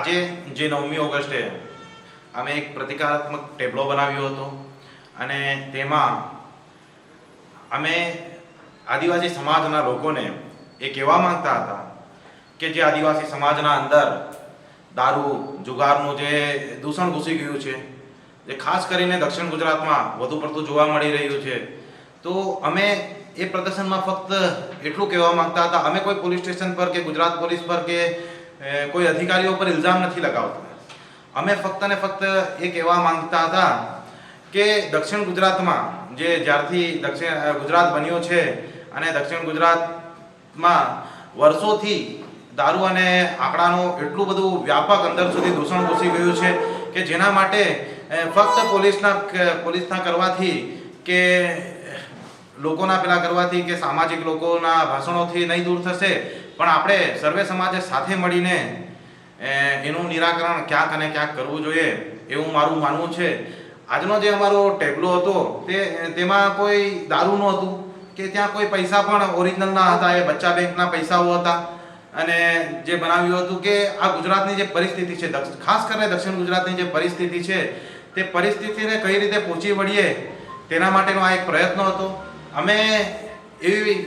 આજે જે 9મી ઓગસ્ટે અમે એક પ્રતિકારાત્મક ટેબ્લો બનાવ્યો હતો અને તેમાં અમે આદિવાસી સમાજના લોકોને એ કહેવા માંગતા હતા કે જે આદિવાસી સમાજના અંદર દારૂ જુગારનું જે દૂષણ ઘૂસી ગયું છે, જે ખાસ કરીને દક્ષિણ ગુજરાતમાં વધુ પડતું જોવા મળી રહ્યું છે, તો અમે એ પ્રદર્શનમાં ફક્ત એટલું કહેવા માંગતા હતા, અમે કોઈ પોલીસ સ્ટેશન પર કે ગુજરાત પોલીસ પર કે કોઈ અધિકારીઓ પર ઇલ્ઝામ નથી લગાવતા. અમે ફક્ત ને ફક્ત એ કહેવા માંગતા હતા કે દક્ષિણ ગુજરાતમાં જે જ્યારથી ગુજરાત બન્યો છે અને દક્ષિણ ગુજરાતમાં વર્ષોથી દારૂ અને આંકડાનું એટલું બધું વ્યાપક અંદર સુધી દૂષણ ઘૂસી ગયું છે કે જેના માટે ફક્ત પોલીસના કરવાથી કે લોકોના પેલા કરવાથી કે સામાજિક લોકોના ભાષણોથી નહીં દૂર થશે, પણ આપણે સર્વે સમાજે સાથે મળીને એનું નિરાકરણ ક્યાંક અને ક્યાંક કરવું જોઈએ એવું મારું માનવું છે. આજનો જે અમારો ટેબ્લો હતો તેમાં કોઈ દારૂ નહોતું કે ત્યાં કોઈ પૈસા પણ ઓરિજિનલ ના હતા, એ બચ્ચા બેંકના પૈસાઓ હતા. અને જે બનાવ્યું હતું કે આ ગુજરાતની જે પરિસ્થિતિ છે, ખાસ કરીને દક્ષિણ ગુજરાતની જે પરિસ્થિતિ છે, તે પરિસ્થિતિને કઈ રીતે પહોંચી વળીએ તેના માટેનો આ એક પ્રયત્ન હતો. અમે એવી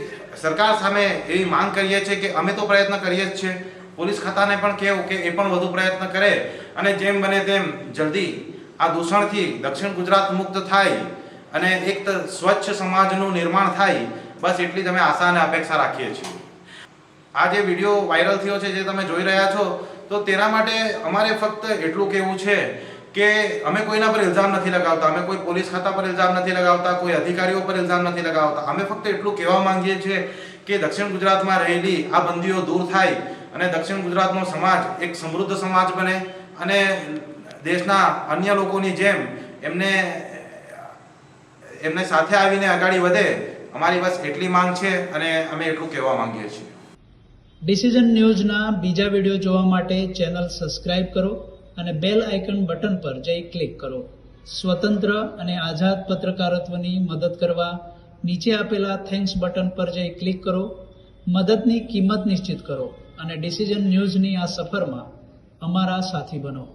સરકાર સામે એવી માંગ કરીએ છીએ કે અમે તો પ્રયત્ન કરીએ જ છીએ, પોલીસ ખાતાને પણ કહેવું કે એ પણ વધુ પ્રયત્ન કરે અને જેમ બને તેમ જલ્દી આ દૂષણથી દક્ષિણ ગુજરાત મુક્ત થાય અને એક સ્વચ્છ સમાજનું નિર્માણ થાય, બસ એટલી જ અમે આશા અને અપેક્ષા રાખીએ છીએ. આ જે વિડીયો વાયરલ થયો છે, જે તમે જોઈ રહ્યા છો, તો તેના માટે અમારે ફક્ત એટલું કહેવું છે કે અમે કોઈના પર ઇલ્ઝામ નથી લગાવતા, અમે કોઈ પોલીસ ખાતા પર ઇલ્ઝામ નથી લગાવતા, કોઈ અધિકારીઓ પર ઇલ્ઝામ નથી લગાવતા. અમે ફક્ત એટલું કહેવા માંગીએ છીએ કે દક્ષિણ ગુજરાતમાં રહેલી આ બંદીઓ દૂર થાય અને દક્ષિણ ગુજરાતનો સમાજ એક સમૃદ્ધ સમાજ બને અને દેશના અન્ય લોકોની જેમ એમને સાથે આવીને આગળ વધે. અમારી બસ એટલી માંગ છે અને અમે એટલું કહેવા માંગીએ છીએ. ડિસિઝન ન્યૂઝના બીજા વિડીયો જોવા માટે ચેનલ સબસ્ક્રાઇબ કરો અને બેલ આઇકન બટન પર જઈ ક્લિક કરો. સ્વતંત્ર અને આઝાદ પત્રકારત્વની મદદ કરવા નીચે આપેલા થેન્ક્સ બટન પર જઈ ક્લિક કરો. મદદની કિંમત નિશ્ચિત કરો અને ડિસિઝન ન્યૂઝની આ સફરમાં અમારા સાથી બનો.